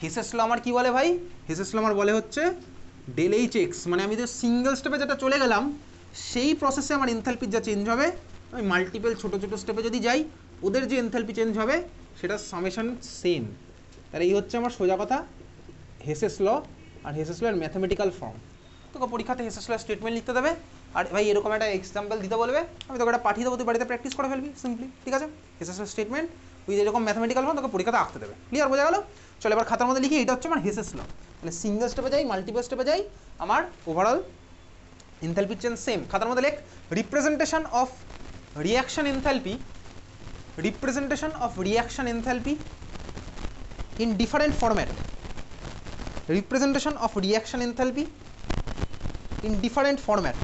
হেসেস ল আমার কি বলে ভাই, হেসেস ল আমার বলে হচ্ছে ডেল এইচ এক্স, মানে আমি যে সিঙ্গেল স্টেপে যেটা চলে গেলাম সেই প্রসেসে আমার এনথালপির যা চেঞ্জ হবে, আমি মাল্টিপল ছোটো ছোটো স্টেপে যদি যাই ওদের যে এনথালপি চেঞ্জ হবে সেটা সামেশন সেম। তাহলে এই হচ্ছে আমার সোজা কথা হেসেস ল। আর হেসেস ল এর ম্যাথামেটিক্যাল ফর্ম। তোকে পরীক্ষাতে হেসেস ল স্টেটমেন্ট লিখতে দেবে, আর ভাই এরকম একটা এক্সাম্পল দিতে বলবে, আমি তোকে একটা পাঠিয়ে দেবো, তুই বাড়িতে প্র্যাকটিস করে ফেলবি সিম্পলি, ঠিক আছে। হেসেস ল স্টেটমেন্ট উইথ এরকম ম্যাথামেটিক্যাল ফর্ম তোকে পরীক্ষাতে আঁকতে দেবে। ক্লিয়ার, বোঝা গেল? চলো এবার খাতার মধ্যে লিখি, এটা হচ্ছে আমার হেসেস ল। মানে সিঙ্গেল স্টেপে যাই, মাল্টিপল স্টেপে যাই, আমার ওভারঅল এনথালপি চেঞ্জ সেম। খাতার মধ্যে লেখ representation of reaction enthalpy, representation of reaction enthalpy in different format, representation of reaction enthalpy in different format,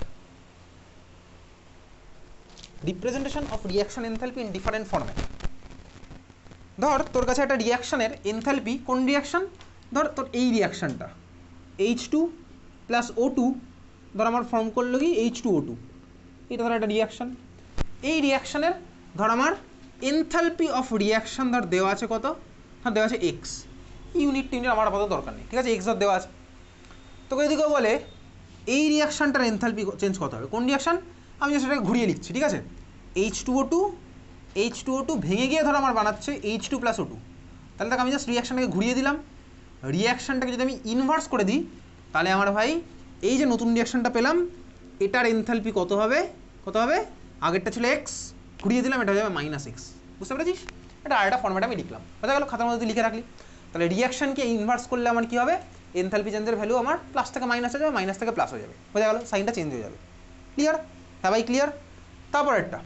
representation of reaction enthalpy in different format। ধর তোর কাছে একটা রিয়াকশনের এনথালপি, কোন রিয়াকশন, ধর তোর এই রিয়াকশনটা H2 প্লাস O2, ধর আমার ফর্ম করলো কি H2O2, এটা ধর একটা রিয়াকশন। এই রিয়াকশনের ধর আমার এনথালপি অফ রিয়াকশন ধর দেওয়া আছে কত, ধর দেওয়া আছে এক্স, ইউনিট টিউনিট আমার আপাতত দরকার নেই, ঠিক আছে, এক্স ধর দেওয়া আছে। তোকে যদি কেউ বলে এই রিয়াকশানটার এনথালপি চেঞ্জ কত হবে, কোন রিয়াকশান, আমি সেটাকে ঘুরিয়ে লিখছি, ঠিক আছে। H2O2 ভেঙে গিয়ে ধর আমার বানাচ্ছে H2 প্লাস O2, তাহলে তাকে আমি জাস্ট রিয়াকশানটাকে ঘুরিয়ে দিলাম। রিয়াকশানটাকে যদি আমি ইনভার্স করে দিই তাহলে আমার ভাই এই যে নতুন রিয়াকশানটা পেলাম এটার এনথালপি কত হবে, কত হবে, আগেরটা ছিল এক্স, ঘুরিয়ে দিলাম এটা হয়ে যাবে মাইনাস এক্স, বুঝতে পেরেছিস? এটা আরেকটা ফর্মেট আমি লিখলাম, বোঝা গেল? খাতার মধ্যে লিখে রাখলি। তাহলে রিয়াকশানকে ইনভার্স করলে আমার কী হবে, এনথালপি চেঞ্জের ভ্যালু আমার প্লাস থেকে মাইনাস হয়ে যাবে, মাইনাস থেকে প্লাস হয়ে যাবে, বোঝা গেল? সাইনটা চেঞ্জ হয়ে যাবে। ক্লিয়ার? হ্যাঁ ভাই ক্লিয়ার। তারপর একটা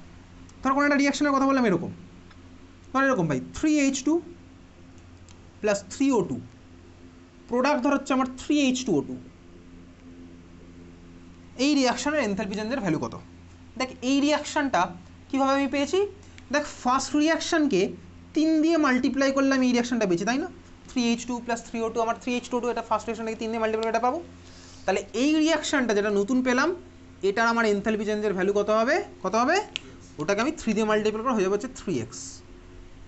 ধর কোনো একটা রিয়াকশনের কথা বললাম এরকম, ধর এরকম ভাই 3H2 প্লাস 3O2, প্রোডাক্ট ধর হচ্ছে আমার 3H2O2, এই রিয়াকশানের এনথালপি চেঞ্জের ভ্যালু কত? দেখ এই রিয়াকশানটা কীভাবে আমি পেয়েছি, দেখ ফার্স্ট রিয়াকশানকে 3 দিয়ে মাল্টিপ্লাই করলে আমি এই রিয়াকশানটা পেয়েছি, তাই না? 3H2 প্লাস 3O2, আমার 3H2O2 এটা ফার্স্ট রিয়াকশানটাকে 3 দিয়ে মাল্টিপ্লাই এটা পাবো। তাহলে এই রিয়াকশানটা যেটা নতুন পেলাম এটার আমার এনথালপি চেঞ্জের ভ্যালু কত হবে, কত হবে, ওটাকে আমি 3 দিয়ে মাল্টিপ্লাই করে হয়ে যাবে হচ্ছে 3x,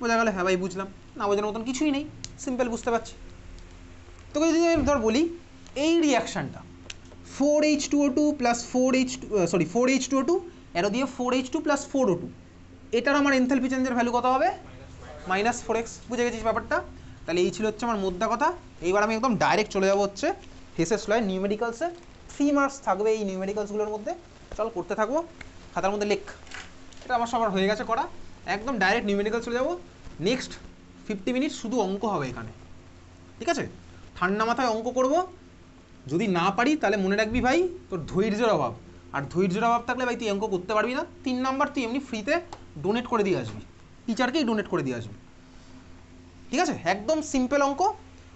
বোঝা গেল? হ্যাঁ ভাই বুঝলাম, না বোঝার মতন কিছুই নেই, সিম্পল বুঝতে পারছি। তোকে যদি আমি ধর বলি এই রিয়াকশানটা 4H2O2 প্লাস 4H2O2 এরও দিয়ে 4H2 প্লাস 4O2, এটার আমার এনথালপি চেঞ্জের ভ্যালু কত হবে, মাইনাস 4x, বুঝে গেছিস ব্যাপারটা? তাহলে এই ছিল হচ্ছে আমার মোদ্দা কথা। এইবার আমি একদম ডাইরেক্ট চলে যাবো হচ্ছে হেসেস লয়ের নিউমেরিক্যালসে। 3 মার্কস থাকবে এই নিউমেরিক্যালসগুলোর মধ্যে, চল করতে থাকবো। খাতার মধ্যে লেখ, এটা আমার সবার হয়ে গেছে করা, একদম ডাইরেক্ট নিউমেরিক্যাল চলে যাবো। নেক্সট 50 মিনিট শুধু অঙ্ক হবে এখানে, ঠিক আছে? ঠান্ডা মাথায় অঙ্ক করব, যদি না পারি তাহলে মনে রাখবি ভাই তোর ধৈর্যের অভাব, আর ধৈর্যের অভাব থাকলে ভাই তুই অঙ্ক করতে পারবি না। 3 নাম্বার তুই এমনি ফ্রিতে ডোনেট করে দিয়ে আসবি, টিচারকেই ডোনেট করে দিয়ে আসবি, ঠিক আছে? একদম সিম্পল অঙ্ক।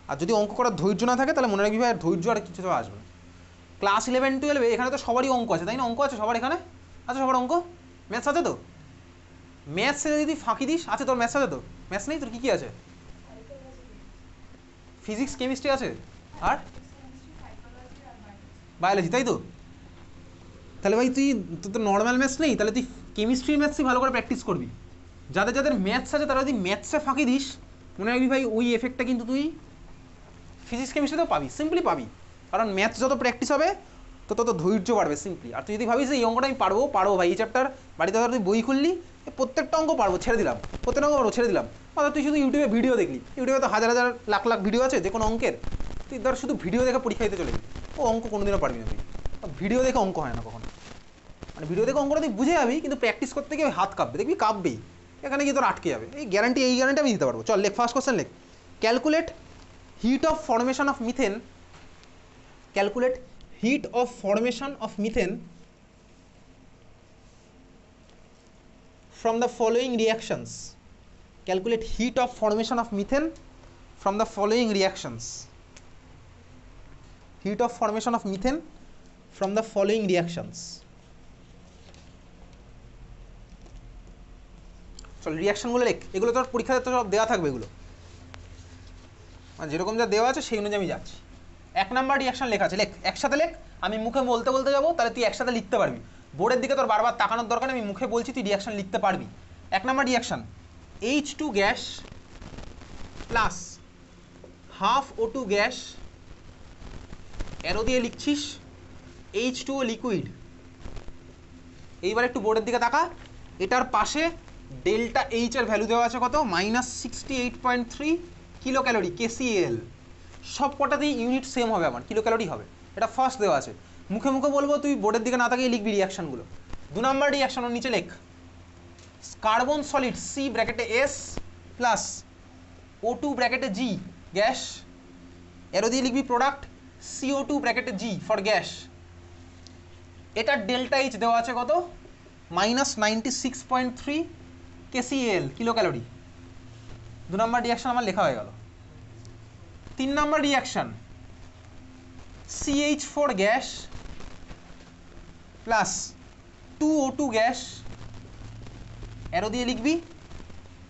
আর যদি অঙ্ক করার ধৈর্য না থাকে তাহলে মনে রাখবি ভাই আর ধৈর্য আর কিছু আসবে না। ক্লাস 11-12 এখানে তো সবারই অঙ্ক আছে, তাই না? অঙ্ক আছে সবার এখানে, আচ্ছা সবার অঙ্ক, ম্যাথস আছে তো? ম্যাথসে যদি ফাঁকি দিস, আছে তোর ম্যাথস আছে তো? ম্যাথস নেই তোর, কী কী আছে? ফিজিক্স কেমিস্ট্রি আছে, আর বায়োলজি, তাই তো? তাহলে ভাই তুই তো নর্মাল ম্যাথস নেই, তাহলে তুই কেমিস্ট্রির ম্যাথসই ভালো করে প্র্যাকটিস করবি। যাদের যাদের ম্যাথস আছে তারা যদি ম্যাথসে ফাঁকি দিস মনে রাখবি ভাই ওই এফেক্টটা কিন্তু তুই ফিজিক্স কেমিস্ট্রিতেও পাবি, সিম্পলি পাবি। কারণ ম্যাথস যত প্র্যাকটিস হবে তত ধৈর্য বাড়বে সিম্পলি। আর তুই যদি ভাবিস এই অঙ্কটা আমি পারবো ভাই, এই চ্যাপ্টার বাড়িতে ধর তুই বই খুললি প্রত্যেকটা অঙ্ক পারবো, ছেড়ে দিলাম, প্রত্যেকটা অঙ্ক পারবো, ছেড়ে দিলাম। অর্থাৎ তুই শুধু ইউটিউবে ভিডিও দেখলি, ইউটিউবে তো হাজার হাজার লাখ লাখ ভিডিও আছে যে কোনো অঙ্কের, তুই ধর শুধু ভিডিও দেখে পরীক্ষা দিতে চলে গেলি, ও অঙ্ক কোনোদিনও পারবি না তুই। ভিডিও দেখে অঙ্ক হয় না কখনো, মানে ভিডিও দেখে অঙ্কটা তুই বুঝে যাবি, কিন্তু প্র্যাকটিস করতে গিয়ে হাত কাঁপবে, দেখবি কাঁপবেই, এখানে গিয়ে তোর আটকে যাবে। এই গ্যারান্টি আমি দিতে পারবো। চল লেখ, ফার্স্ট কোশ্চেন লেখ, calculate hit of formation of methane, calculate hit of formation of methane from the following reactions, calculate heat of formation of methane from the following reactions, heat of formation of methane from the following reactions। চল রিয়াকশনগুলো লেখ, এগুলো তোর পরীক্ষাতে তো সব দেওয়া থাকবে, এগুলো মানে যেরকম যা দেওয়া আছে সেই অনুযায়ী আমি যাচ্ছি। 1 নাম্বার রিয়াকশন লেখা আছে, লেখ, একসাথে লেখ, আমি মুখে বলতে বলতে যাবো, তাহলে তুই একসাথে লিখতে পারবি। বোর্ডের দিকে তোর বারবার তাকানোর দরকার নেই, আমি মুখে বলছি তুই রিয়াকশন লিখতে পারবি। 1 number reaction H2 gas plus half O2 gas, arrow দিয়ে লিখছিস H2O লিকুইড। এইবার একটু বোর্ডের দিকে তাকা, এটার পাশে ডেল্টা এইচ এর ভ্যালু দেওয়া আছে কত, -68.3 কিলো ক্যালোরি KCAL। সব কটাতেই ইউনিট সেম হবে, আমার কিলো ক্যালোরি হবে, এটা ফার্স্ট দেওয়া আছে। মুখে মুখে বলবো, তুই বোর্ডের দিকে না তাকিয়ে লিখবি রিয়াকশানগুলো। 2 নম্বর রিয়াকশন ওর নিচে লেখ, কার্বন সলিড C ব্র্যাকেটে S প্লাস O2 ব্র্যাকেটে G গ্যাস, এরও দিয়ে লিখবি প্রোডাক্ট CO2 ব্র্যাকেটে G ফর গ্যাস। এটার ডেল্টা এইচ দেওয়া আছে কত, -96.3 KCAL কিলো ক্যালোরি। 2 নম্বর রিয়াকশন আমার লেখা হয়ে গেল। 3 নম্বর reaction CH4 gas plus 2O2 gas, arrow দিয়ে লিখবি,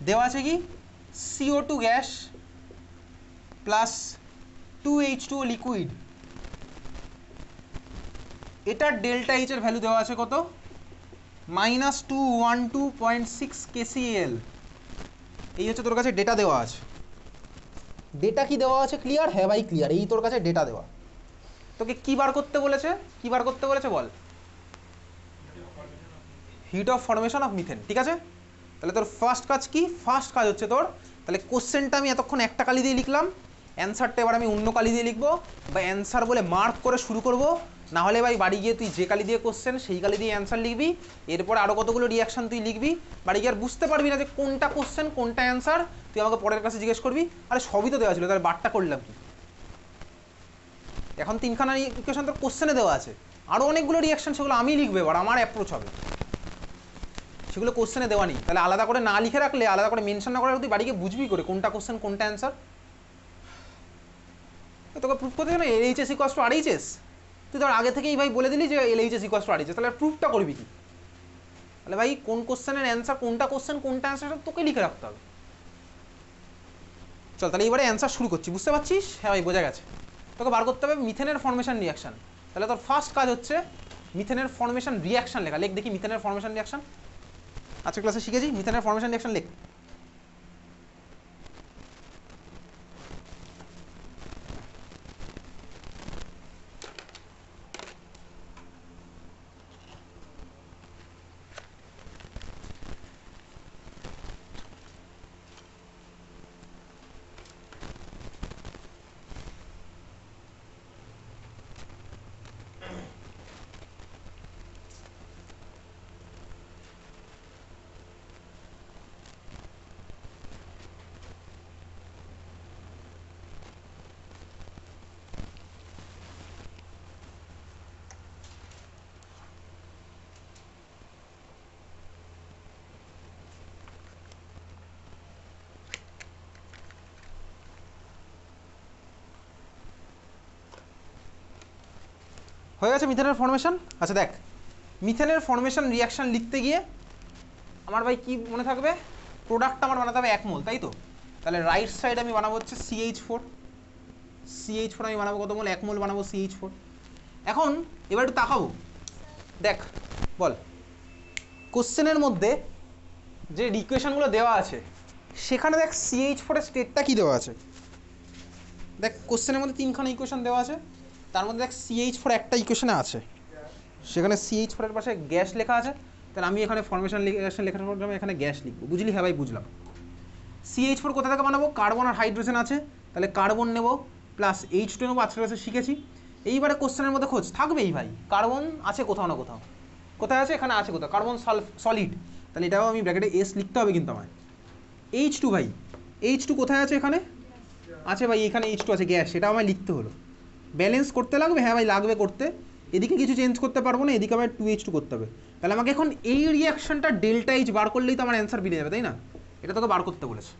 দেওয়া আছে কি CO2 gas plus 2H2O liquid. এটার ডেল্টা এইচ এর ভ্যালু দেওয়া আছে কত, -212.6 KCAL। এই হচ্ছে তোর কাছে ডেটা দেওয়া আছে। ডেটা কি দেওয়া আছে, ক্লিয়ার? হ্যাঁ ভাই ক্লিয়ার। এই তোর কাছে ডেটা দেওয়া, তোকে কি বার করতে বলেছে, কি বার করতে বলেছে বল? Heat of formation of methane, ঠিক আছে? তাহলে তোর ফার্স্ট কাজ কি? ফার্স্ট কাজ হচ্ছে তোর, তাহলে কোশ্চেনটা আমি এতক্ষণ একটা কালি দিয়ে লিখলাম, অ্যান্সারটা এবার আমি অন্য কালি দিয়ে লিখবো, বা অ্যান্সার বলে মার্ক করে শুরু করবো। না হলে ভাই বাড়ি গিয়ে তুই যে কালি দিয়ে কোশ্চেন সেই কালি দিয়ে অ্যান্সার লিখবি, এরপর আরও কতগুলো রিয়াকশন তুই লিখবি, বাড়ি গিয়ে আর বুঝতে পারবি না যে কোনটা কোশ্চেন কোনটা অ্যান্সার। তুই আমাকে পরের কাছে জিজ্ঞেস করবি, আরে সবই তো দেওয়া ছিল, তাহলে বারটা করলাম কি? এখন 3খানা ইকুয়েশন তোর কোশ্চেনে দেওয়া আছে, আরও অনেকগুলো রিয়াকশন, সেগুলো আমি লিখবে, এবার আমার অ্যাপ্রোচ হবে, সেগুলো কোশ্চেনে দেওয়া নেই। তাহলে আলাদা করে না লিখে রাখলে, আলাদা করে মেনশন না করে তুই বাড়ি গিয়ে বুঝবি করে কোনটা কোশ্চেন কোনটা অ্যান্সার। তোকে প্রুফ করতে না LHS ইকুয়ালস টু RHS, তুই তো আগে থেকেই ভাই বলে দিলি যে LHS ইকুয়ালস টু RHS, তাহলে প্রুফটা করবি কি? তাহলে ভাই কোন কোশ্চেনের অ্যান্সার কোনটা কোশ্চেন কোনটা অ্যান্সার তোকে লিখে রাখতে হবে। চল তাহলে এবারে অ্যান্সার শুরু করছি, বুঝতে পারছিস? হ্যাঁ ভাই বোঝা গেছে। তোকে বার করতে হবে মিথেনের ফর্মেশন রিয়াকশন। তাহলে তোর ফার্স্ট কাজ হচ্ছে মিথেনের ফর্মেশন রিয়াকশন লেখা। লেখ দেখি মিথেনের ফর্মেশন রিয়াকশন। আজকের ক্লাসে শিখেছি মিথেনের ফর্মেশন রিয়াকশন লেখ। হয়ে গেছে মিথেনের ফর্মেশন। আচ্ছা দেখ, মিথেনের ফর্মেশন রিয়াকশন লিখতে গিয়ে আমার ভাই কি মনে থাকবে, প্রোডাক্টটা আমার বানাতে হবে 1 মোল, তাই তো? তাহলে রাইট সাইড আমি বানাবো হচ্ছে CH4 আমি বানাবো কত মোল, 1 মোল বানাবো CH4। এখন এবার একটু তাকাবো, দেখ বল কোশ্চেনের মধ্যে যে ইকুয়েশনগুলো দেওয়া আছে সেখানে দেখ CH4 এর স্টেটটা কি দেওয়া আছে। দেখ কোশ্চেনের মধ্যে 3খানা ইকুয়েশন দেওয়া আছে, তার মধ্যে দেখ CH4 একটা ইকুয়েশনে আছে, সেখানে CH4 এর পাশে গ্যাস লেখা আছে। তাহলে আমি এখানে ফর্মেশন রিয়াকশন লেখার পর আমি এখানে গ্যাস লিখবো, বুঝলি? হ্যাঁ ভাই বুঝলাম। CH4 কোথা থেকে বানাবো, কার্বন আর হাইড্রোজেন আছে, তাহলে কার্বন নেব প্লাস H2 নেবো, আজকের কাছে শিখেছি। এইবারে কোশ্চেনের মধ্যে খোঁজ থাকবেই ভাই, কার্বন আছে কোথাও না কোথাও, কোথায় আছে, এখানে আছে কোথাও, কার্বন সলিড, তাহলে এটাও আমি ব্র্যাকেটে S লিখতে হবে কিন্তু আমায়। H2 ভাই, H2 কোথায় আছে, এখানে আছে ভাই, এখানে H2 আছে গ্যাস, সেটা আমায় লিখতে হলো। ব্যালেন্স করতে লাগবে, হ্যাঁ ভাই লাগবে করতে, এদিকে কিছু চেঞ্জ করতে পারবো না, এদিকে আমার 2H2 করতে হবে। তাহলে আমাকে এখন এই রিয়াকশনটা ডেল্টা এইচ বার করলেই তো আমার অ্যান্সার বেরিয়ে যাবে, তাই না? এটা তোকে বার করতে বলেছে।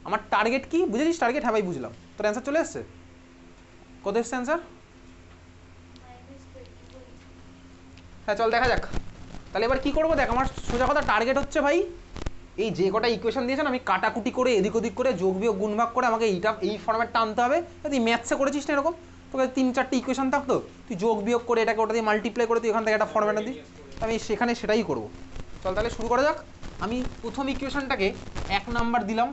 আমার টার্গেট কি বুঝেছিস? টার্গেট, হ্যাঁ ভাই বুঝলাম। তোর অ্যান্সার চলে এসছে, কত এসছে অ্যান্সার? হ্যাঁ চল দেখা যাক। তাহলে এবার কি করবো দেখ, আমার সোজা কথা টার্গেট হচ্ছে ভাই এই যে কটা ইকুয়েশন দিয়েছেন আমি কাটাকুটি করে এদিক ওদিক করে যোগ বিয়োগ গুণ ভাগ করে আমাকে এই ফর্ম্যাটটা আনতে হবে। তুই ম্যাথসে করেছিস না এরকম, তোকে 3-4টে ইকুয়েশন থাকতো, তুই যোগ বিয়োগ করে এটাকে ওটা দিয়ে মাল্টিপ্লাই করে তুই এখান থেকে একটা ফর্ম্যাটটা দিই, আমি সেখানে সেটাই করবো। চল তাহলে শুরু করা যাক। আমি প্রথম ইকুয়েশনটাকে 1 নাম্বার দিলাম,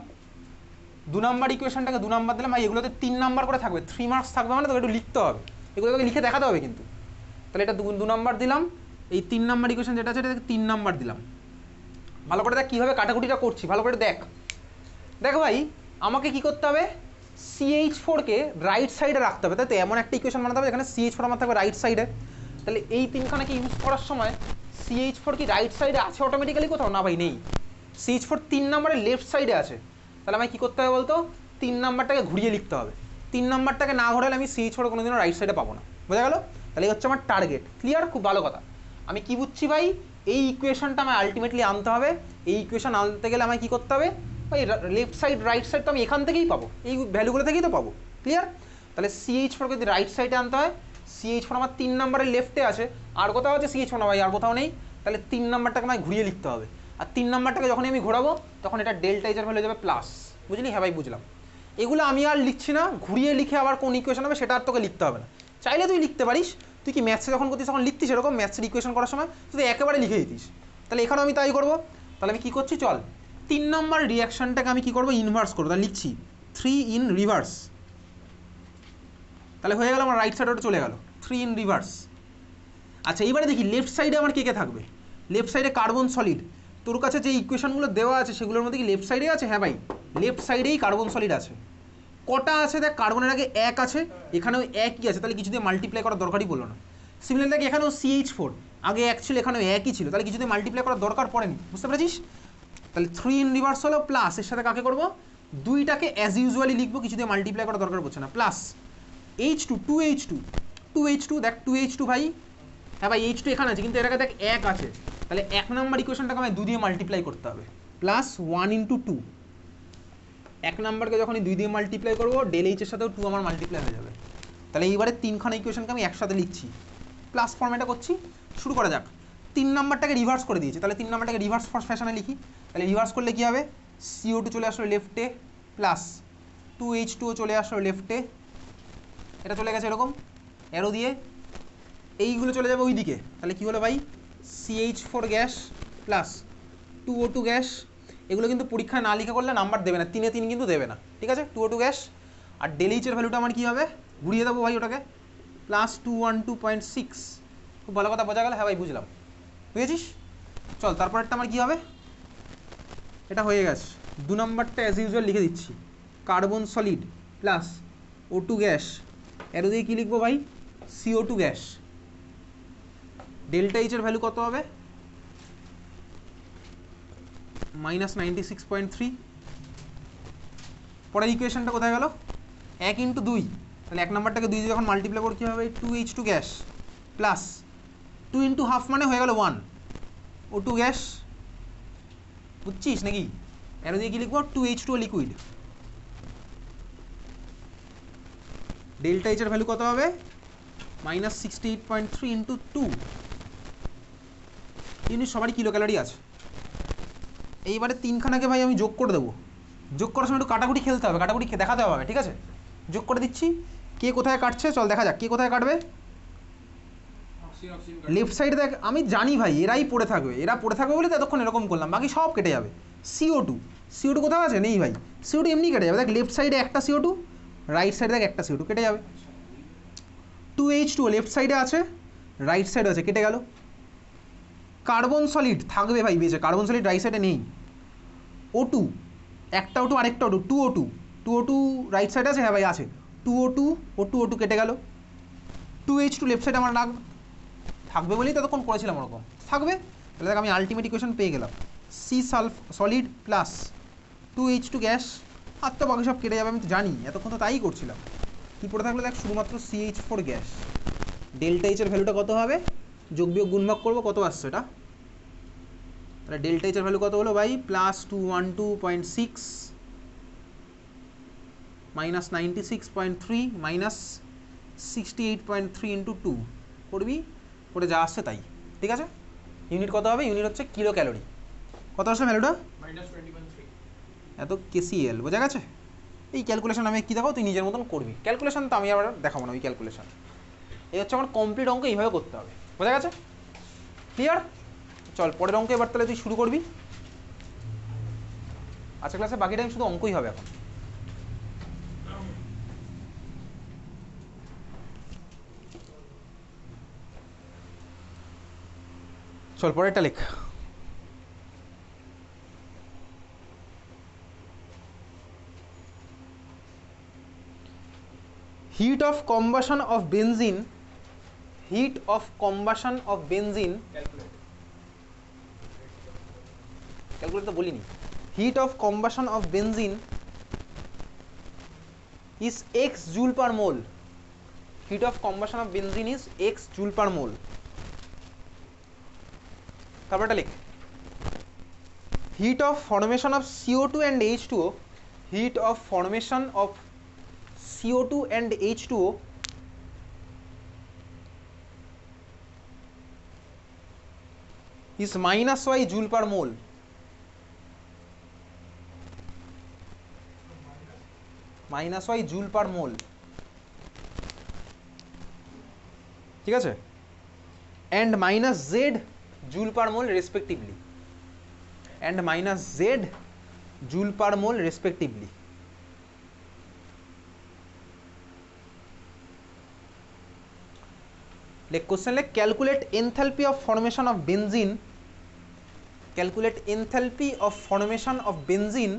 2 নাম্বার ইকুয়েশনটাকে 2 নাম্বার দিলাম ভাই, এগুলোতে 3 নাম্বার করে থাকবে, 3 মার্কস থাকবে, মানে তোকে একটু লিখতে হবে, এগুলো তোকে লিখে দেখাতে হবে কিন্তু। তাহলে এটা 2 নাম্বার দিলাম, এই 3 নাম্বার ইকুয়েশন যেটা আছে এটাকে 3 নাম্বার দিলাম। ভালো করে দেখ কীভাবে কাটাকুটিটা করছি, ভালো করে দেখ। দেখ ভাই আমাকে কি করতে হবে, CH4কে রাইট সাইডে রাখতে হবে, তাই তো? এমন একটা ইকুয়েশন বানাতে হবে যেখানে CH4 আমার থাকবে রাইট সাইডে। তাহলে এই তিনখানাকে ইউজ করার সময় CH4 কি রাইট সাইডে আছে অটোমেটিক্যালি কোথাও? না ভাই নেই, CH4 3 নাম্বারে লেফট সাইডে আছে। তাহলে আমায় কী করতে হবে বলতো, 3 নাম্বারটাকে ঘুরিয়ে লিখতে হবে। 3 নাম্বারটাকে না ঘোরালে আমি CH4 কোনোদিনও রাইট সাইডে পাবো না, বোঝা গেল? তাহলে এই হচ্ছে আমার টার্গেট, ক্লিয়ার? খুব ভালো কথা। আমি কি বুঝছি ভাই, এই ইকুয়েশনটা আমায় আলটিমেটলি আনতে হবে। এই ইকুয়েশন আনতে গেলে আমায় কী করতে হবে ভাই, লেফট সাইড রাইট সাইড তো আমি এখান থেকেই পাবো, এই ভ্যালুগুলো থেকেই তো পাবো, ক্লিয়ার? তাহলে CH4কে যদি রাইট সাইডে আনতে হয়, CH4 আমার 3 নাম্বারের লেফটে আছে, আর কোথাও আছে CH4 না ভাই, আর কোথাও নেই। তাহলে 3 নাম্বারটাকে আমায় ঘুরিয়ে লিখতে হবে, আর 3 নাম্বারটাকে যখনই আমি ঘোরাবো তখন এটা ডেল্টা এইচের ভ্যালু যাবে প্লাস, বুঝলি? হ্যাঁ ভাই বুঝলাম। এগুলো আমি আর লিখছি না, ঘুরিয়ে লিখে আবার কোন ইকুয়েশন হবে সেটা আর তোকে লিখতে হবে না, চাইলে তুই লিখতে পারিস। তুই কি ম্যাথসে যখন করতিস তখন লিখতিস এরকম, ম্যাথসের ইকুয়েশন করার সময় তুই একেবারে লিখে দিতিস। তাহলে এখানেও আমি তাই করবো। তাহলে আমি কী করছি, চল 3 নম্বর রিয়াকশনটাকে আমি কী করবো, ইনভার্স করবো। তাহলে লিখছি 3 ইন রিভার্স। তাহলে হয়ে গেল আমার রাইট সাইডে ওটা চলে গেল, 3 ইন রিভার্স। আচ্ছা এইবারে দেখি লেফট সাইডে আমার কে কে থাকবে। লেফট সাইডে কার্বন সলিড। তোর কাছে যে ইকুয়েশনগুলো দেওয়া আছে সেগুলোর মধ্যে কি লেফট সাইডে আছে? হ্যাঁ ভাই, লেফট সাইডেই কার্বন সলিড আছে। কটা আছে দেখ, কার্বনের আগে 1 আছে, এখানেও 1ই আছে, তাহলে কিছু দিয়ে মাল্টিপ্লাই করার দরকারই পড়লো না। সিমিলার দেখ এখানেও CH4 আগে 1 ছিল, এখানেও 1ই ছিল, তাহলে কিছু দিয়ে মাল্টিপ্লাই করার দরকার পড়েনি, বুঝতে পেরেছিস? তাহলে 3 ইন রিভার্স হলো প্লাস, এর সাথে কাকে করবো, দুইটাকে অ্যাজ ইউজুয়ালি লিখবো, কিছু দিয়ে মাল্টিপ্লাই করার দরকার পড়ছে না, প্লাস H2 2H2 দেখ 2H2 ভাই, হ্যাঁ ভাই H2 এখানে আছে কিন্তু এর আগে দেখ 1 আছে, তাহলে 1 নম্বর ইকুয়েশনটাকে আমায় 2 দিয়ে মাল্টিপ্লাই করতে হবে, প্লাস 1 ইন্টু 2। 1 নাম্বারকে যখন 2 দিয়ে মাল্টিপ্লাই করবো, ডেল এইচের সাথেও 2 আমার মাল্টিপ্লাই হয়ে যাবে। তাহলে এইবারে 3খানা ইকুয়েশনকে আমি একসাথে লিখছি, প্লাস ফর্মেটে করছি। শুরু করা যাক। 3 নাম্বারটাকে রিভার্স করে দিয়েছি, তাহলে 3 নাম্বারটাকে রিভার্স ফ্যাশনে লিখি। তাহলে রিভার্স করলে কী হবে, CO2 চলে আসলো লেফটে, প্লাস 2H2 চলে আসলো লেফটে, এটা চলে গেছে এরকম অ্যারো দিয়ে, এইগুলো চলে যাবে ওই দিকে। তাহলে কী হলো ভাই, CH4 gas plus 2O2 gas. এগুলো কিন্তু পরীক্ষায় না লিখে করলে নাম্বার দেবে না, 3 এ 3 কিন্তু দেবে না, ঠিক আছে? 2O2 gas. আর ডেল এইচের ভ্যালুটা আমার কী হবে, ঘুরিয়ে দেবো ভাই ওটাকে, প্লাস 212.6। খুব ভালো কথা, বোঝা গেল? হ্যাঁ ভাই বুঝলাম, বুঝেছিস? চল তারপরেরটা আমার কী হবে, এটা হয়ে গেছে। 2 নম্বরটা অ্যাজ ইউজুয়াল লিখে দিচ্ছি, carbon solid plus O2 gas, এর দিয়ে কী লিখবো ভাই, CO2 গ্যাস। ডেল্টা এইচের ভ্যালু কত হবে, -96.3। পরের ইকুয়েশনটা কোথায় গেল, 1 ইন্টু 2, তাহলে 1 নাম্বারটাকে 2 দিয়ে যখন মাল্টিপ্লাই করতে হবে 2H2 gas plus 2 into half মানে হয়ে গেল 1 O2 গ্যাস, বুঝছিস নাকি? এর দিয়ে কি লিখবো, 2H2 লিকুইড। ডেল্টা এইচের ভ্যালু কত হবে, -68.3 ইন্টু 2 ইউনিট, সবারই কিলো ক্যালোরি আছে। এইবারে 3খানাকে ভাই আমি যোগ করে দেবো। যোগ করার সময় একটু কাটাকুটি খেলতে হবে, কাটাকুটি দেখাতে হবে, ঠিক আছে? যোগ করে দিচ্ছি, কে কোথায় কাটছে চল দেখা যাক, কে কোথায় কাটবে। লেফট সাইডে দেখ, আমি জানি ভাই এরাই পড়ে থাকবে, এরা পড়ে থাকবে বলে তো এতক্ষণ এরকম করলাম, বাকি সব কেটে যাবে। CO2 কোথাও আছে, নেই ভাই, CO2 এমনি কেটে যাবে। দেখ লেফট সাইডে একটা CO2, রাইট সাইডে দেখ একটা CO2, কেটে যাবে। 2H2 লেফট সাইডে আছে, রাইট সাইডে আছে, কেটে গেল। কার্বন সলিড থাকবে ভাই বেঁচে, কার্বন সলিড রাইট সাইডে নেই। O2 একটা O2 আরেকটা O2, 2O2 রাইট সাইডে আছে, হ্যাঁ ভাই আছে। 2O2 কেটে গেল। 2H2 লেফট সাইডে আমার রাখবে, থাকবে বলেই ততক্ষণ করেছিলাম ওরকম, থাকবে। তাহলে দেখ আমি আলটিমেট ইকুয়েশন পেয়ে গেলাম, C solid plus 2H2 gas, আর তো বাকি সব কেটে যাবে, আমি তো জানি, এতক্ষণ তো তাই করছিলাম। কী পড়ে থাকলে দেখ, শুধুমাত্র CH4 গ্যাস। ডেল্টা এইচের ভ্যালুটা কত হবে, যোগ বিয়োগ গুণভাগ করবো, কত আসছে এটা, তাহলে ডেল্টা এইচের ভ্যালু কত হলো ভাই, প্লাস 212.6 -96.3 -68.3 ইন্টু 2 করবি, করে যা আসছে তাই, ঠিক আছে? ইউনিট কত হবে, ইউনিট হচ্ছে কিলো ক্যালোরি। কত আসছে ভ্যালুটা, -20.3। এত KCL, বোঝা গেছে? এই ক্যালকুলেশন আমি কী দেখাও, তুই নিজের মতন করবি। ক্যালকুলেশন তো আমি আবার দেখাবো না, ওই ক্যালকুলেশন। এই হচ্ছে আমার কমপ্লিট অঙ্ক, এইভাবে করতে হবে, বোঝা গেছে? ক্লিয়ার? চল পরের অঙ্ক এবার তাহলে তুই শুরু করবি। আজকে ক্লাসে বাকি টাইম শুধু অঙ্কই হবে এখন। চল পরেরটা লেখ। heat of combustion of benzene, heat of combustion of benzene, calculate তো বলিনি, heat of combustion of benzene is x joule per mole, heat of combustion of benzene is x joule per mole। তারপরটা লিখ, heat of formation of CO2 and H2O, heat of formation of CO2 and H2O is minus y joule per mole, minus y joule per mole, ঠিক আছে, and minus z joule per mole respectively, and minus z joule per mole respectively। like question like calculate enthalpy of formation of benzene, calculate enthalpy of formation of benzene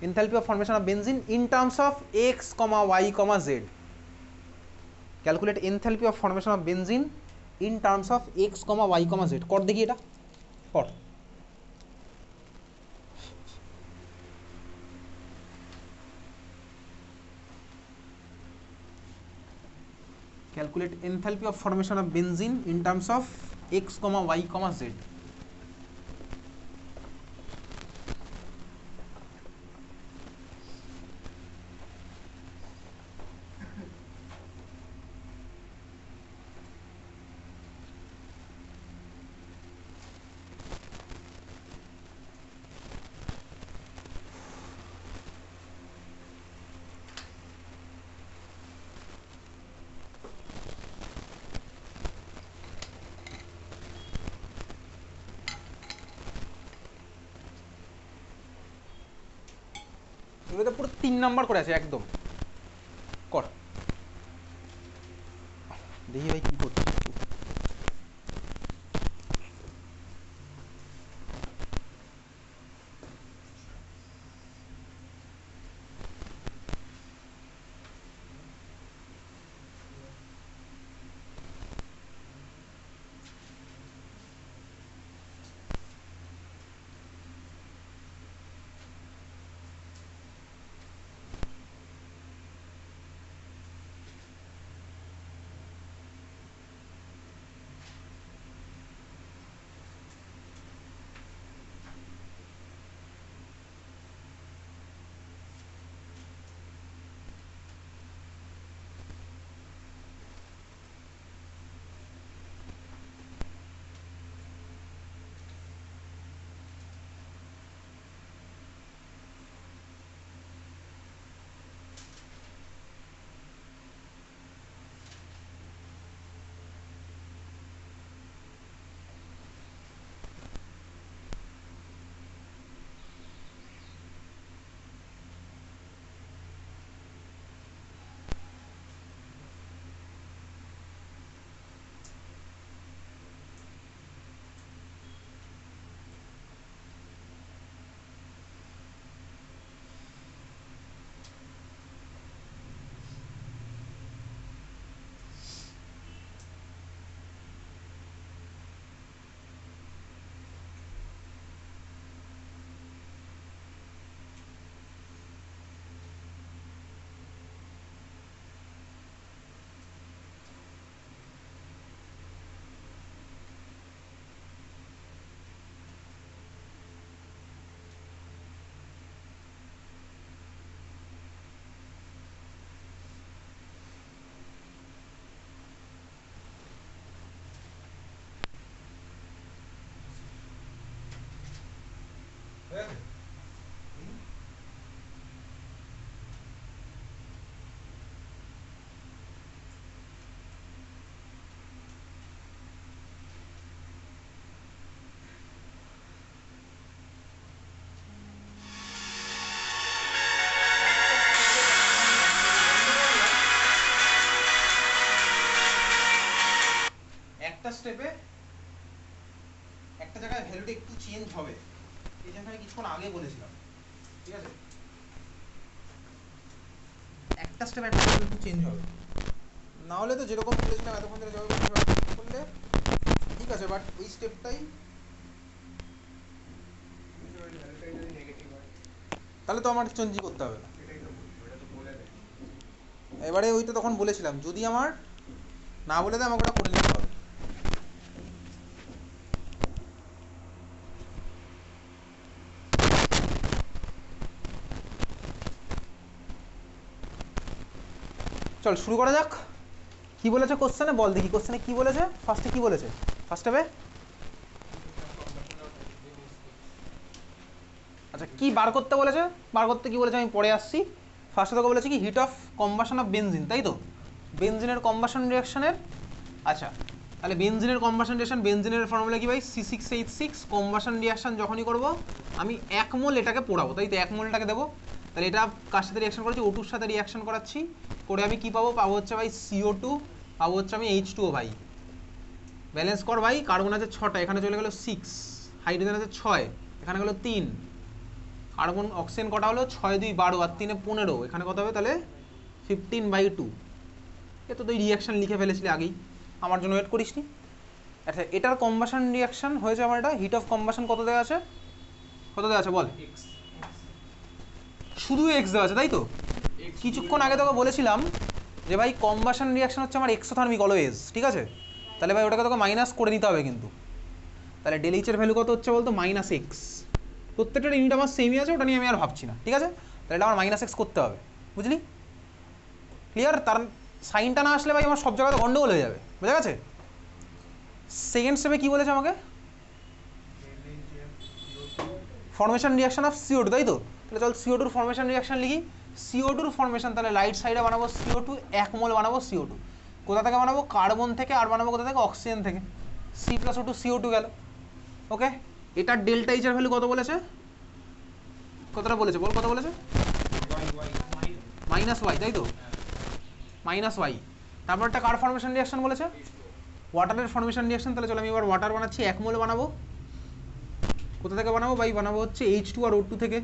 enthalpy of formation of benzene in terms of x comma y comma z, calculate enthalpy of formation of benzene in terms of x comma y comma z। কর দেখি এটা কর। calculate enthalpy of formation of benzene in terms of x comma y comma z। এগুলো তো পুরো 3 number করে আছে একদম, কর দেখি ভাই কি করছিস। স্টেপটা একটু চেঞ্জ হবে, এই যে আমি কিছুক্ষণ আগে বলেছিলাম, ঠিক আছে? একটা স্টেপ একটু চেঞ্জ হবে, না হলে তো যেরকম বলেছিলাম এতক্ষণ ধরে যাবে করলে ঠিক আছে, বাট ওই স্টেপটাই তাহলে তো আমার চেঞ্জই করতে হবে না। এবারে ওই তো তখন বলেছিলাম যদি আমার না বলে দেয় আমাকে ওটা করে নিতে হবে। চল শুরু করা যাক। কি বলেছে কোশ্চেনে বল দেখি, কোশ্চেনে কি বলেছে? ফার্স্টে কি বলেছে? ফার্স্টে আচ্ছা কি বার করতে বলেছে? বার করতে কি বলেছে আমি পরে আসছি। ফার্স্টে তোকে বলেছে কি heat of combustion of benzene, তাই তো? বেনজিনের কম্বাশন রিয়াকশনের, আচ্ছা তাহলে বেনজিনের কম্বাশন রিয়াকশন, বেনজিনের ফর্মুলা কি ভাই? C6H6। কম্বাশন রিয়াকশন যখনই করব আমি 1 মোল এটাকে পোড়াবো, তাই তো 1 মোলটাকে দেবো। তাহলে এটা কার সাথে রিয়াকশন করাচ্ছি? O2-র সাথে রিয়াকশন করাচ্ছি, করে আমি কি পাবো? পাবো হচ্ছে ভাই CO2, পাবো হচ্ছে আমি H2O ভাই। ব্যালেন্স কর ভাই, কার্বন আছে 6টা, এখানে চলে গেল 6, হাইড্রোজেন আছে 6, এখানে গেল 3, কার্বন অক্সিজেন কটা হলো? 6 2 12 আর 3 15, এখানে কত হবে তাহলে? 15/2। এ তো তুই রিয়াকশন লিখে ফেলেছিলি আগেই, আমার জন্য ওয়েট করিসনি। আচ্ছা এটার কম্বাশন রিয়াকশন হয়েছে আমার, এটা হিট অফ কম্বাশন কত দেওয়া আছে? কত দেওয়া আছে বল? শুধু এক্স দেওয়া আছে, তাই তো? কিছুক্ষণ আগে তোকে বলেছিলাম যে ভাই কম্বাশন রিয়াকশন হচ্ছে আমার এক্সোথার্মিক অলওয়েজ, ঠিক আছে? তাহলে ভাই ওটাকে তোকে মাইনাস করে নিতে হবে কিন্তু। তাহলে ডেল এইচের ভ্যালু কত হচ্ছে বলতো? -x। প্রত্যেকটা ইউনিট আমার সেমই আছে, ওটা নিয়ে আমি আর ভাবছি না, ঠিক আছে? তাহলে এটা আমার -x করতে হবে, বুঝলি? ক্লিয়ার? তার সাইনটা না আসলে ভাই আমার সব জায়গায় গন্ডগোল হয়ে যাবে, বুঝা গেছে? সেকেন্ড স্টেপে কি বলেছে আমাকে? ফর্মেশন রিয়াকশন অফ CO2, তাই তো? তাহলে চল CO2-র ফর্মেশন রিয়াকশন লিখি। CO2-র ফর্মেশন তাহলে রাইট সাইডে বানাবো CO2, 1 মোল বানাবো CO2। কোথা থেকে বানাবো? কার্বন থেকে। আর বানাবো কোথা থেকে? অক্সিজেন থেকে। C+O2 CO2 গেল, ওকে? এটার ডেল্টা এইচের ভ্যালু কত বলেছে? কতটা বলেছে বল, কত বলেছে? -y, তাই তো? -y। তারপর একটা কার ফর্মেশন রিয়াকশন বলেছে? ওয়াটারের ফর্মেশন রিয়াকশন। তাহলে চলো আমি এবার ওয়াটার বানাচ্ছি, 1 মোল বানাবো। কোথা থেকে বানাবো ভাই? বানাবো হচ্ছে H2 আর O2 থেকে।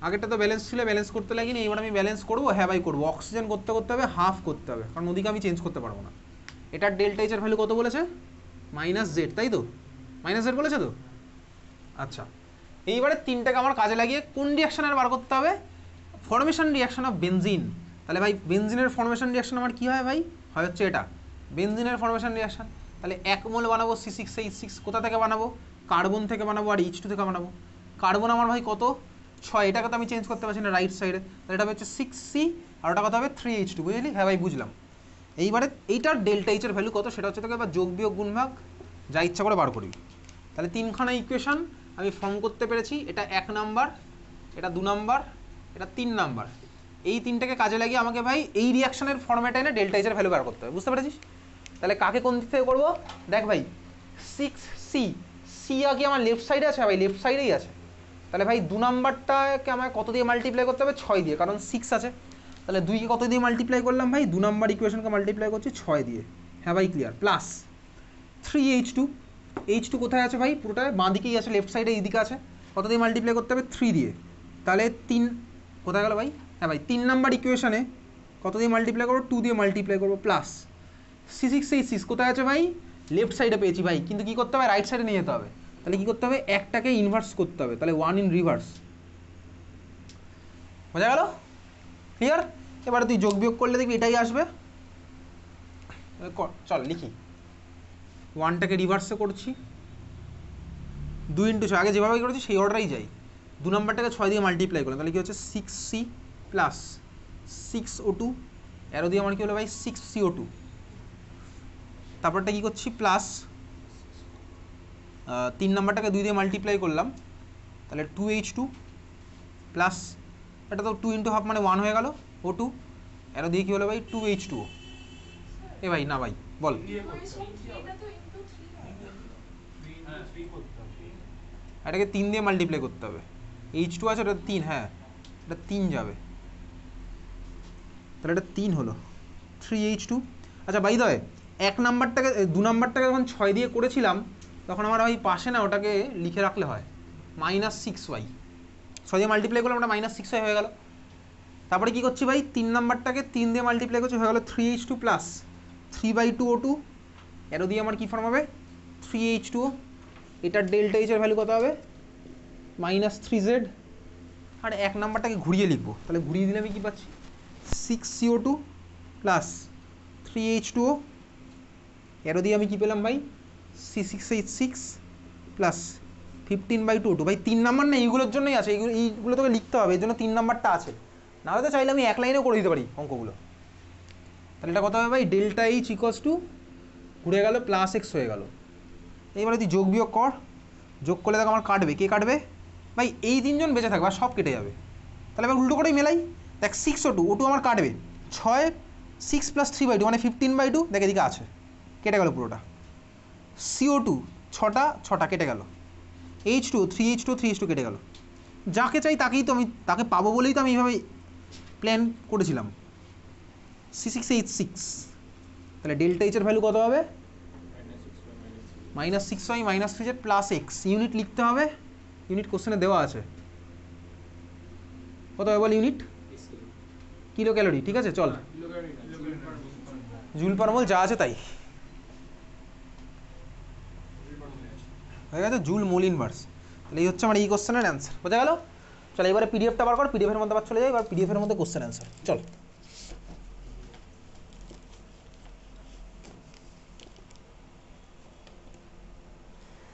আগেরটা তো ব্যালেন্স ছিল, ব্যালেন্স করতে লাগিনি, এবার আমি ব্যালেন্স করবো। হ্যাঁ ভাই করবো। অক্সিজেন করতে করতে হবে হাফ করতে হবে, কারণ ওদিকে আমি চেঞ্জ করতে পারবো না। এটার ডেল্টা এইচের ভ্যালু কত বলেছে? -z, তাই তো? -z বলেছে তো? আচ্ছা এইবারে তিনটাকে আমার কাজে লাগিয়ে কোন রিয়াকশনের বার করতে হবে? Formation reaction of benzene. তাহলে ভাই বেনজিনের ফর্মেশন রিয়াকশন আমার কী হয় ভাই? হয় হচ্ছে এটা বেনজিনের ফর্মেশন রিয়াকশন। তাহলে 1 মোল বানাবো C6H6। কোথা থেকে বানাবো? কার্বন থেকে বানাবো আর H2 থেকে বানাবো। কার্বন আমার ভাই কত? 6, এটাকে তো আমি চেঞ্জ করতে পারছি না রাইট সাইডে, তাহলে এটা হচ্ছে 6C আর ওটা কত হবে? 3H2, বুঝলি? হ্যাঁ ভাই বুঝলাম। এইবারে এইটার ডেল্টা এইচের ভ্যালু কত সেটা হচ্ছে তোকে এবার যোগ বিয়োগ গুণভাগ যা ইচ্ছা করে বার করবি। তাহলে তিনখানা ইকুয়েশন আমি ফর্ম করতে পেরেছি। এটা 1 নাম্বার, এটা 2 নাম্বার, এটা 3 নাম্বার। এই তিনটাকে কাজে লাগিয়ে আমাকে ভাই এই রিয়াকশনের ফর্ম্যাটে এনে ডেল্টা এইচের ভ্যালু বার করতে হবে, বুঝতে পেরেছিস? তাহলে কাকে কোন দিক থেকে করবো? দেখ ভাই 6C, সি আগে আমার লেফট সাইডে আছে ভাই, লেফট সাইডেই আছে। তাহলে ভাই 2 নাম্বারটাকে আমায় কত দিয়ে মাল্টিপ্লাই করতে হবে? 6 দিয়ে, কারণ 6 আছে। তাহলে 2কে কত দিয়ে মাল্টিপ্লাই করলাম ভাই? 2 নাম্বার ইকুয়েশনকে মাল্টিপ্লাই করছি 6 দিয়ে। হ্যাঁ ভাই ক্লিয়ার। Plus 3H2। H2 কোথায় আছে ভাই? পুরোটা বাঁ দিকেই আছে, লেফট সাইডে এইদিকে আছে। কত দিয়ে মাল্টিপ্লাই করতে হবে? 3 দিয়ে। তাহলে 3 কোথায় গেল ভাই? হ্যাঁ ভাই 3 নাম্বার ইকুয়েশনে কত দিয়ে মাল্টিপ্লাই করবো? 2 দিয়ে মাল্টিপ্লাই করবো। প্লাস C6H6 কোথায় আছে ভাই? লেফট সাইডে পেয়েছি ভাই, কিন্তু কী করতে হবে? রাইট সাইডে নিয়ে যেতে হবে। তাহলে কী করতে হবে? একটাকে ইনভার্স করতে হবে, তাহলে 1 ইন রিভার্স। বোঝা গেল? ক্লিয়ার? এবারে তুই যোগ বিয়োগ করলে দেখবি এটাই আসবে। চল লিখি। 1টাকে রিভার্সে করছি, 2 × 6 আগে যেভাবে করেছি সেই অর্ডারেই যাই। 2 নাম্বারটাকে 6 দিয়ে মাল্টিপ্লাই করলাম, তাহলে কী হচ্ছে? 6C প্লাস 6O2, অ্যারো দিয়ে আমার কী হলো ভাই? 6CO2। তারপরটা কী করছি? প্লাস 3 নাম্বারটাকে 2 দিয়ে মাল্টিপ্লাই করলাম, তাহলে 2H2 প্লাস এটা তো 2 × 1/2 মানে 1 হয়ে গেল O2, অ্যারো দিয়ে কী হলো ভাই? 2H2O। এ ভাই না ভাই বল, এটাকে 3 দিয়ে মাল্টিপ্লাই করতে হবে। H2 আছে, ওটা 3, হ্যাঁ এটা 3 যাবে, তাহলে এটা 3 হলো 3H2। আচ্ছা বাই দ্য ওয়ে 1 নাম্বারটাকে 2 নাম্বারটাকে যখন 6 দিয়ে করেছিলাম তখন আমার ওই পাশে না ওটাকে লিখে রাখলে হয় -6y, 6 দিয়ে মাল্টিপ্লাই করলে ওটা -6y হয়ে গেল। তারপরে কী করছি ভাই, 3 নাম্বারটাকে 3 দিয়ে মাল্টিপ্লাই করছি, হয়ে গেলো 3H2 প্লাস 3/2O2, এরও দিয়ে আমার কী ফর্ম হবে 3H2O। এটার ডেল্টা এইচের ভ্যালু কত হবে -3Z। আর 1 নাম্বারটাকে ঘুরিয়ে লিখবো, তাহলে ঘুরিয়ে দিলে আমি কী পাচ্ছি 6CO2 প্লাস 3H2O, এরও দিয়ে আমি কী পেলাম ভাই C6H6 প্লাস 15/2O2। ভাই 3 নাম্বার না এইগুলোর জন্যই আছে, এইগুলো তোকে লিখতে হবে, এর জন্য 3 নাম্বারটা আছে, নাহলে তো চাইলে আমি এক লাইনেও করে দিতে পারি অঙ্কগুলো। তাহলে এটা কত হবে ভাই, ডেল্টা এইচ ইকুয়ালস টু ঘুরে গেল +x হয়ে গেল। এইবারে তুই যোগ বিয়োগ কর, যোগ করলে দেখ আমার কাটবে, কে কাটবে ভাই, এই 3 জন বেঁচে থাকবে আর সব কেটে যাবে। তাহলে এবার উল্টো করেই মেলাই, দেখ 6O2, O2 আমার কাটবে 6, 6 + 3/2 মানে 15/2, দেখ এদিকে আছে, কেটে গেল পুরোটা। CO2 6টা কেটে গেল, H2 3H2 কেটে গেল। যাকে চাই তাকেই তো আমি, তাকে পাবো বলেই তো আমি এইভাবে প্ল্যান করেছিলাম C6H6। তাহলে ডেল্টা এইচের ভ্যালু কত হবে -6y -3z plus x, unit লিখতে হবে, ইউনিট কোশ্চেনে দেওয়া আছে, কত হবে বল ইউনিট, কিলো ক্যালোরি, ঠিক আছে চল, জুল পার মোল যা আছে তাই হয়ে গেছে, জুল মোল ইনভার্স। তাহলে এই হচ্ছে আমার এই কোশ্চেনের অ্যান্সার, বোঝা গেল। চল এবারে পিডিএফটা বার কর, পিডিএফের মধ্যে আবার চলে যাই, এবার পিডিএফের মধ্যে কোশ্চেন অ্যান্সার, চল।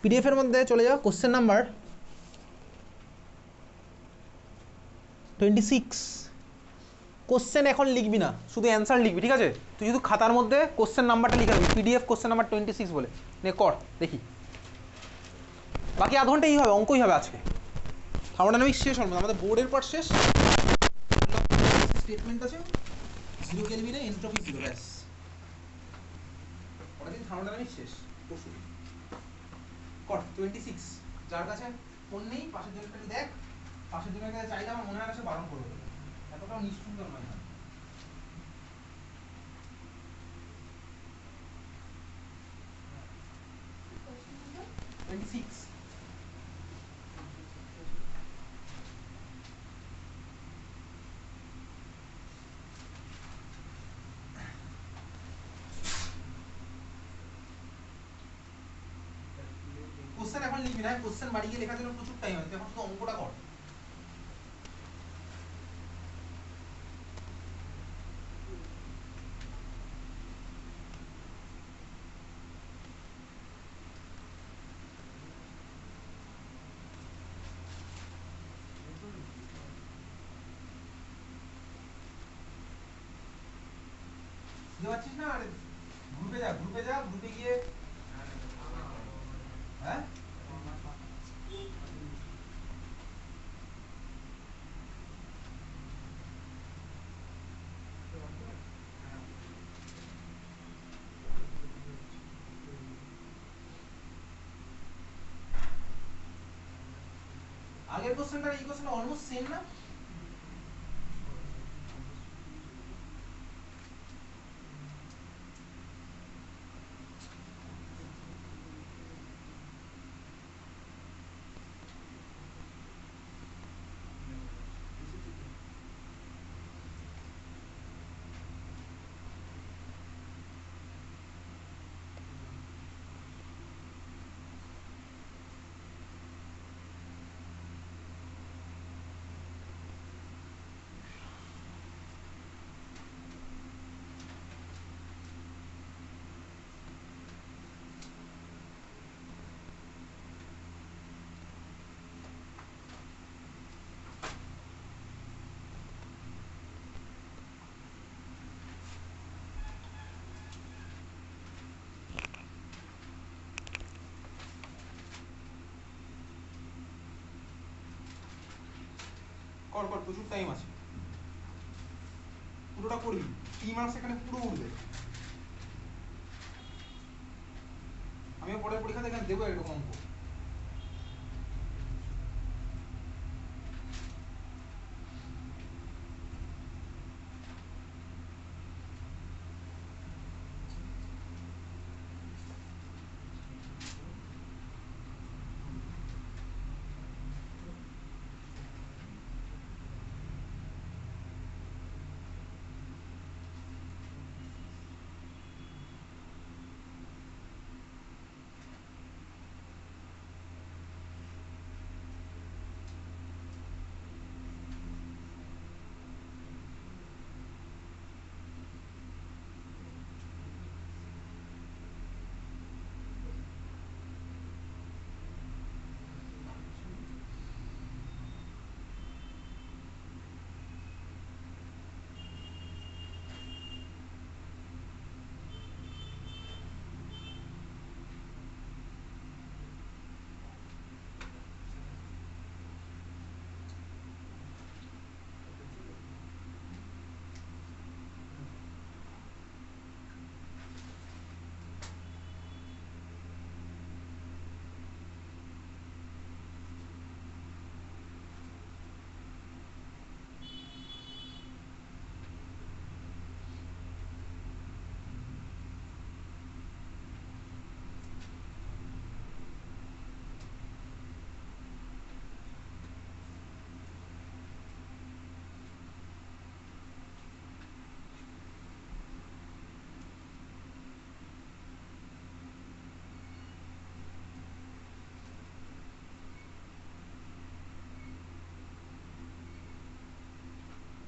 পিডিএফের মধ্যে চলে যাও, কোশ্চেন নাম্বার 26। কোশ্চেন এখন লিখবি না, শুধু অ্যান্সার লিখবি, ঠিক আছে। তুই শুধু খাতার মধ্যে কোশ্চেন নাম্বারটা লিখে রাখবি, পিডিএফ কোশ্চেন নাম্বার 26 বলে, নে কর দেখি। বাকি আধ ঘন্টা এই হবে, অঙ্কই হবে আজকে, থার্মোডাইনামিক্স শেষ হল, আমাদের বোর্ডের পার্ট শেষ। স্টেটমেন্ট আছে 0 কেলভিনে এন্ট্রপি 0, ব্যাস পরের দিন থার্মোডাইনামিক্স শেষ, পরশু কর 26। যার কাছে ফোন নেই পাশের জনটা দেখ, পাশের জনের কাছে চাইলে আমার মনে হয় না সে বারণ করবে, এতটাও নিষ্ঠুর নয় না। কোশ্চেন এখন লিখবি না, কোশ্চেন বাড়ি গিয়ে লেখার জন্য প্রচুর টাইম আছে, এখন শুধু অঙ্কটা কর। বুঝতে পারছিস না, গ্রুপে যা, গ্রুপে গিয়ে হ্যাঁ আগের কোশ্চেনটা এই কোশ্চেনটা অলমোস্ট সেম না। কর কর, প্রচুর টাইম আছে, পুরোটা করবি, 3 মার্কস এখানে পুরো উঠবে। আমিও পরের পরীক্ষাতে এখানে দেবো এরকম অঙ্ক।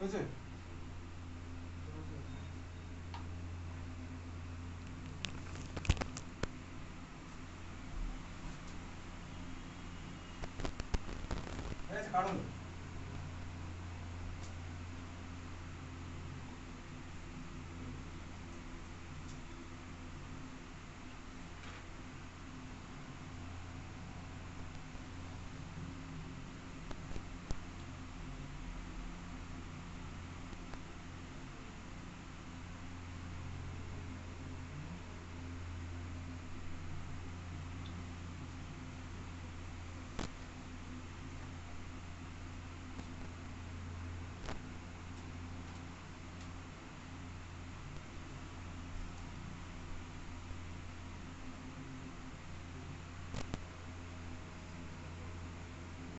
হয়েছে? কারণ